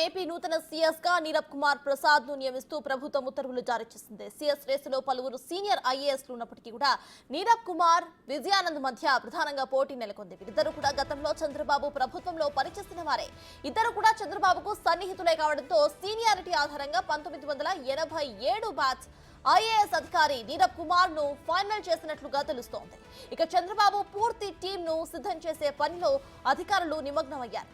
AP నూతన CS గా నీరబ్ కుమార్ ప్రసాద్ ను నియమిస్తూ ప్రభుత్వం ఉత్తర్వులు జారీ చేసింది. సీఎస్ రేసులో పలువురు సీనియర్ ఐఏఎస్లు ఉన్నప్పటికీ కూడా నీరబ్ కుమార్, విజయానంద్ మధ్య ప్రధానంగా పోటీ నెలకొంది. వీరిద్దరూ కూడా గతంలో చంద్రబాబు ప్రభుత్వంలో పనిచేసిన వారే. ఇద్దరు కూడా చంద్రబాబుకు సన్నిహితులే కావడంతో సీనియారిటీ ఆధారంగా 1987 బ్యాచ్ ఐఏఎస్ అధికారి నీరబ్ కుమార్ ను ఫైనల్ చేసినట్లుగా తెలుస్తోంది. ఇక చంద్రబాబు పూర్తి టీం ను సిద్ధం చేసే పనిలో అధికారులు నిమగ్నమయ్యారు.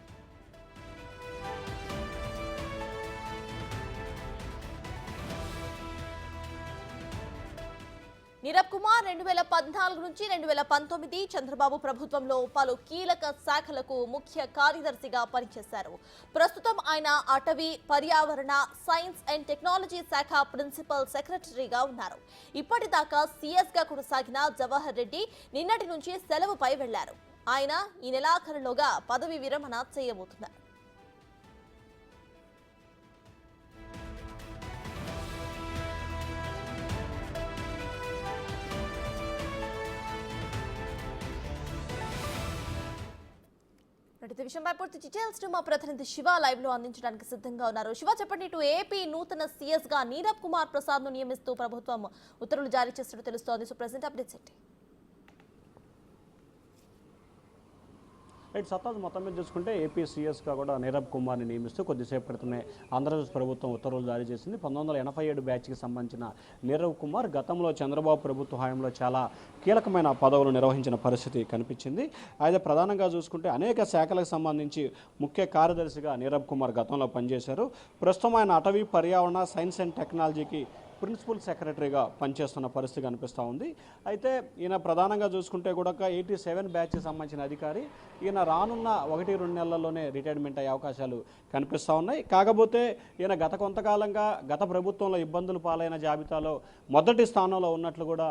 నీరబ్ కుమార్ 2014 నుంచి 2019 చంద్రబాబు ప్రభుత్వంలో పలు కీలక శాఖలకు ముఖ్య కార్యదర్శిగా పనిచేశారు. ప్రస్తుతం ఆయన అటవీ, పర్యావరణ, సైన్స్ అండ్ టెక్నాలజీ శాఖ ప్రిన్సిపల్ సెక్రటరీగా ఉన్నారు. ఇప్పటిదాకా సీఎస్ గా కొనసాగిన జవహర్ రెడ్డి నిన్నటి నుంచి సెలవుపై వెళ్లారు. ఆయన ఈ నెలాఖరులోగా పదవి విరమణ చేయబోతున్నారు. విషయంపై పూర్తి డీటెయిల్స్ మా ప్రతినిధి శివ లైవ్ లో అందించడానికి సిద్ధంగా ఉన్నారు. శివ, చెప్పండి, ఇటు ఏపీ నూతన సీఎస్ గా నీరబ్ కుమార్ ప్రసాద్ ను నియమిస్తూ ప్రభుత్వం ఉత్తర్వులు జారీ చేసినట్టు తెలుస్తోంది. సో ప్రెసెంట్ అప్డేట్స్ ఏంటి? రైట్ సత్తాజ్, మొత్తం మీద చూసుకుంటే ఏపీ సీఎస్గా కూడా నీరబ్ కుమార్ని నియమిస్తూ కొద్దిసేపు క్రితమే ఆంధ్రప్రదేశ్ ప్రభుత్వం ఉత్తర్వులు జారీ చేసింది. 1987 బ్యాచ్కి సంబంధించిన నీరబ్ కుమార్ గతంలో చంద్రబాబు ప్రభుత్వ హయాంలో చాలా కీలకమైన పదవులు నిర్వహించిన పరిస్థితి కనిపించింది. అయితే ప్రధానంగా చూసుకుంటే అనేక శాఖలకు సంబంధించి ముఖ్య కార్యదర్శిగా నీరబ్ కుమార్ గతంలో పనిచేశారు. ప్రస్తుతం ఆయన అటవీ, పర్యావరణ, సైన్స్ అండ్ టెక్నాలజీకి ప్రిన్సిపల్ సెక్రటరీగా పనిచేస్తున్న పరిస్థితి కనిపిస్తూ ఉంది. అయితే ఈయన ప్రధానంగా చూసుకుంటే కూడా 87 బ్యాచ్కి సంబంధించిన అధికారి. ఈయన రానున్న 1-2 నెలల్లోనే రిటైర్మెంట్ అయ్యే అవకాశాలు కనిపిస్తూ ఉన్నాయి. కాకపోతే ఈయన గత కొంతకాలంగా గత ప్రభుత్వంలో ఇబ్బందులు పాలైన జాబితాలో మొదటి స్థానంలో ఉన్నట్లు కూడా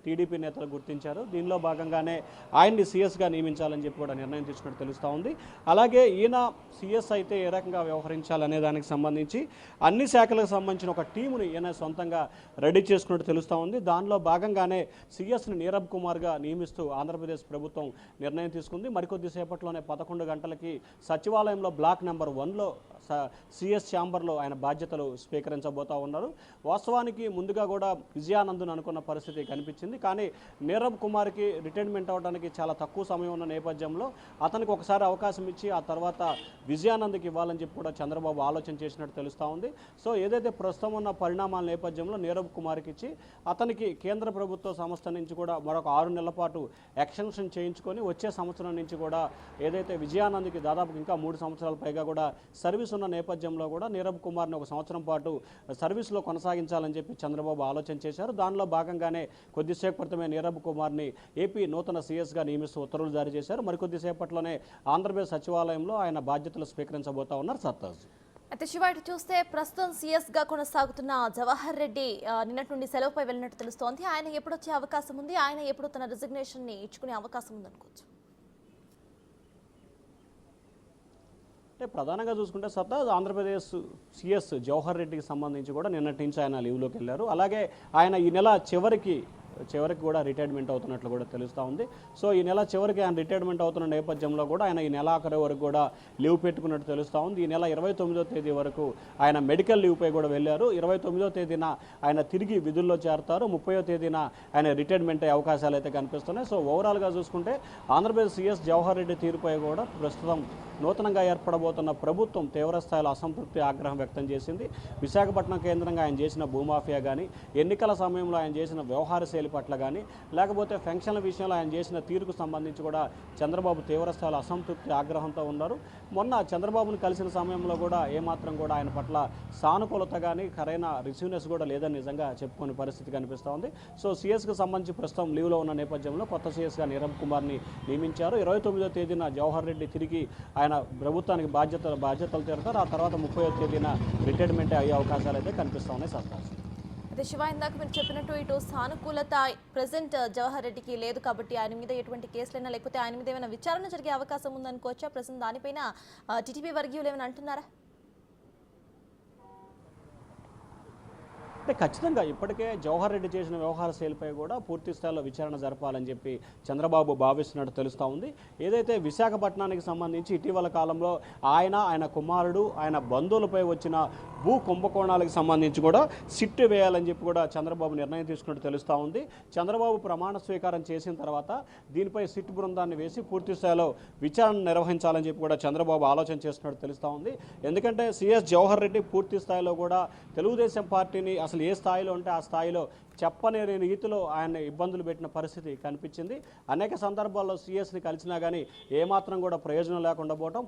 టీడీపీ నేతలు గుర్తించారు. దీనిలో భాగంగానే ఆయన్ని సీఎస్గా నియమించాలని చెప్పి కూడా నిర్ణయం తీసుకున్నట్టు తెలుస్తూ ఉంది. అలాగే ఈయన సీఎస్ అయితే ఏ రకంగా వ్యవహరించాలనే దానికి సంబంధించి అన్ని శాఖలకు సంబంధించిన ఒక టీముని ఈయన సొంతంగా రెడీ చేసుకున్నట్టు తెలుస్తూ ఉంది. దానిలో భాగంగానే సీఎస్ని నీరబ్ కుమార్గా నియమిస్తూ ఆంధ్రప్రదేశ్ ప్రభుత్వం నిర్ణయం తీసుకుంది. మరికొద్ది సేపట్లోనే 11 గంటలకి సచివాలయంలో బ్లాక్ నెంబర్ 1లో సీఎస్ ఛాంబర్లో ఆయన బాధ్యతలు స్వీకరించబోతూ ఉన్నారు. వాస్తవానికి ముందుగా కూడా విజయానంద్ను అనుకున్న పరిస్థితి కనిపించింది. కానీ నీరబ్ కుమార్కి రిటైర్మెంట్ అవడానికి చాలా తక్కువ సమయం ఉన్న నేపథ్యంలో అతనికి ఒకసారి అవకాశం ఇచ్చి ఆ తర్వాత విజయానంద్కి ఇవ్వాలని చెప్పి కూడా చంద్రబాబు ఆలోచన చేసినట్టు తెలుస్తూ ఉంది. సో ఏదైతే ప్రస్తుతం ఉన్న పరిణామాల నేపథ్యంలో నీరబ్ కుమార్కి ఇచ్చి అతనికి కేంద్ర ప్రభుత్వ సంస్థ నుంచి కూడా మరొక 6 నెలల పాటు ఎక్స్టెన్షన్ చేయించుకొని వచ్చే సంవత్సరం నుంచి కూడా ఏదైతే విజయానంద్కి దాదాపు ఇంకా 3 సంవత్సరాల పైగా కూడా సర్వీస్ ఉన్న నేపథ్యంలో కూడా నీరబ్ కుమార్ని ఒక సంవత్సరం పాటు సర్వీస్లో కొనసాగించాలని చెప్పి చంద్రబాబు ఆలోచన చేశారు. దానిలో భాగంగానే కొద్దిసేపు క్రితమే నీరబ్ కుమార్ని ఏపీ నూతన సీఎస్గా నియమిస్తూ ఉత్తర్వులు జారీ చేశారు. మరికొద్దిసేపట్లోనే ఆంధ్రప్రదేశ్ సచివాలయంలో ఆయన బాధ్యతలు స్వీకరించబోతా ఉన్నారు. సత్తాజ్, అయితే శివ, ఇటు చూస్తే ప్రస్తుతం సీఎస్ గా కొనసాగుతున్న జవహర్ రెడ్డి నిన్నటి నుండి సెలవుపై వెళ్ళినట్టు తెలుస్తోంది. ఆయన ఎప్పుడు వచ్చే అవకాశం ఉంది? ఆయన ఎప్పుడు తన రిజిగ్నేషన్ ని ఇచ్చుకునే అవకాశం ఉందనుకోవచ్చు? అంటే ప్రధానంగా చూసుకుంటే సత్తాజ్, ఆంధ్రప్రదేశ్ సీఎస్ జవహర్ రెడ్డికి సంబంధించి కూడా నిన్నటి నుంచి ఆయన లీవ్లోకి వెళ్ళారు. అలాగే ఆయన ఈ నెల చివరికి కూడా రిటైర్మెంట్ అవుతున్నట్లు కూడా తెలుస్తూ ఉంది. సో ఈ నెల చివరికి ఆయన రిటైర్మెంట్ అవుతున్న నేపథ్యంలో కూడా ఆయన ఈ నెల ఆఖరి వరకు కూడా లీవ్ పెట్టుకున్నట్టు తెలుస్తూ ఉంది. ఈ నెల 29వ తేదీ వరకు ఆయన మెడికల్ లీవ్పై కూడా వెళ్ళారు. 29వ తేదీన ఆయన తిరిగి విధుల్లో చేరతారు. 30వ తేదీన ఆయన రిటైర్మెంట్ అయ్యే అవకాశాలు అయితే కనిపిస్తున్నాయి. సో ఓవరాల్గా చూసుకుంటే ఆంధ్రప్రదేశ్ సీఎస్ జవహర్ రెడ్డి తీరుపై కూడా ప్రస్తుతం నూతనంగా ఏర్పడబోతున్న ప్రభుత్వం తీవ్రస్థాయిలో అసంతృప్తి, ఆగ్రహం వ్యక్తం చేసింది. విశాఖపట్నం కేంద్రంగా ఆయన చేసిన భూమాఫియా కానీ, ఎన్నికల సమయంలో ఆయన చేసిన వ్యవహార శైలి పట్ల కానీ, లేకపోతే పెన్షన్ల విషయంలో ఆయన చేసిన తీరుకు సంబంధించి కూడా చంద్రబాబు తీవ్రస్థాయిలో అసంతృప్తి, ఆగ్రహంతో ఉన్నారు. మొన్న చంద్రబాబును కలిసిన సమయంలో కూడా ఏమాత్రం కూడా ఆయన పట్ల సానుకూలత కానీ, సరైన రిసీవ్నెస్ కూడా లేదని నిజంగా చెప్పుకునే పరిస్థితి కనిపిస్తూ ఉంది. సో సీఎస్కి సంబంధించి ప్రస్తుతం లీవ్లో ఉన్న నేపథ్యంలో కొత్త సీఎస్గా నీరబ్ కుమార్ని నియమించారు. 29వ తేదీన జవహర్ రెడ్డి తిరిగి ఆయన ప్రభుత్వానికి బాధ్యతలు తీరుతారు. ఆ తర్వాత 30వ తేదీన రిటైర్మెంట్ అయ్యే అవకాశాలు అయితే కనిపిస్తూ ఉన్నాయి. సత్తాజ్, శివ, ఇందాక మీరు చెప్పినట్టు ఇటు సానుకూలత ప్రెసెంట్ జవహర్ రెడ్డికి లేదు కాబట్టి ఆయన మీద ఎటువంటి కేసులైనా లేకపోతే ఆయన మీద ఏమైనా విచారణ జరిగే అవకాశం ఉందనుకోవచ్చా? ప్రెసెంట్ దానిపైన టీడీపీ వర్గీయులు ఏమైనా అంటున్నారా? అంటే ఖచ్చితంగా ఇప్పటికే జవహర్ రెడ్డి చేసిన వ్యవహార శైలిపై కూడా పూర్తి స్థాయిలో విచారణ జరపాలని చెప్పి చంద్రబాబు భావిస్తున్నట్టు తెలుస్తూ ఉంది. ఏదైతే విశాఖపట్నానికి సంబంధించి ఇటీవల కాలంలో ఆయన కుమారుడు ఆయన బంధువులపై వచ్చిన భూ కుంభకోణాలకు సంబంధించి కూడా సిట్ వేయాలని చెప్పి కూడా చంద్రబాబు నిర్ణయం తీసుకున్నట్టు తెలుస్తూ ఉంది. చంద్రబాబు ప్రమాణ స్వీకారం చేసిన తర్వాత దీనిపై సిట్ బృందాన్ని వేసి పూర్తి స్థాయిలో విచారణ నిర్వహించాలని చెప్పి కూడా చంద్రబాబు ఆలోచన చేస్తున్నట్టు తెలుస్తూ ఉంది. ఎందుకంటే సిఎస్ జవహర్ రెడ్డి పూర్తి స్థాయిలో కూడా తెలుగుదేశం పార్టీని అసలు ఏ స్థాయిలో ఉంటే ఆ స్థాయిలో చెప్పని రీతిలో ఆయన ఇబ్బందులు పెట్టిన పరిస్థితి కనిపించింది. అనేక సందర్భాల్లో సిఎస్ని కలిసినా కానీ ఏమాత్రం కూడా ప్రయోజనం లేకుండా పోవటం,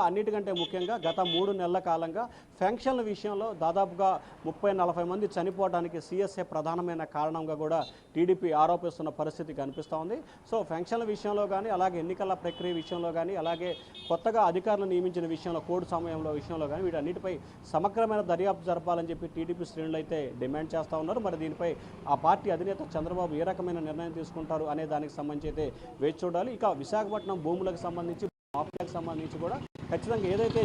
అన్నిటికంటే ముఖ్యంగా గత 3 నెలల కాలంగా ఫెన్షన్ల విషయంలో దాదాపుగా 30-40 మంది చనిపోవడానికి సిఎస్ఏ ప్రధానమైన కారణంగా కూడా టీడీపీ ఆరోపిస్తున్న పరిస్థితి కనిపిస్తూ ఉంది. సో ఫెన్షన్ల విషయంలో కానీ, అలాగే ఎన్నికల ప్రక్రియ విషయంలో కానీ, అలాగే కొత్తగా అధికారులు నియమించిన విషయంలో కోడ్ సమయంలో విషయంలో కానీ వీటన్నిటిపై సమగ్రమైన దర్యాప్తు జరపాలని చెప్పి టీడీపీ శ్రేణులు అయితే డిమాండ్ చేస్తూ ఉన్నారు. మరి దీనిపై ఆ పార్టీ అధినేత చంద్రబాబు ఏ రకమైన నిర్ణయం తీసుకుంటారు అనే దానికి సంబంధించి అయితే వేచి చూడాలి. ఇక విశాఖపట్నం భూములకు సంబంధించి, మాఫియాకు సంబంధించి కూడా ఖచ్చితంగా ఏదైతే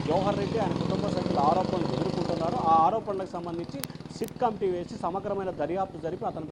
జవహర్ రెడ్డి ఆయన కుటుంబ సభ్యుల ఆరోపణలు ఎదుర్కొంటున్నారో ఆ ఆరోపణలకు సంబంధించి సిట్ కమిటీ వేసి సమగ్రమైన దర్యాప్తు జరిపి అతను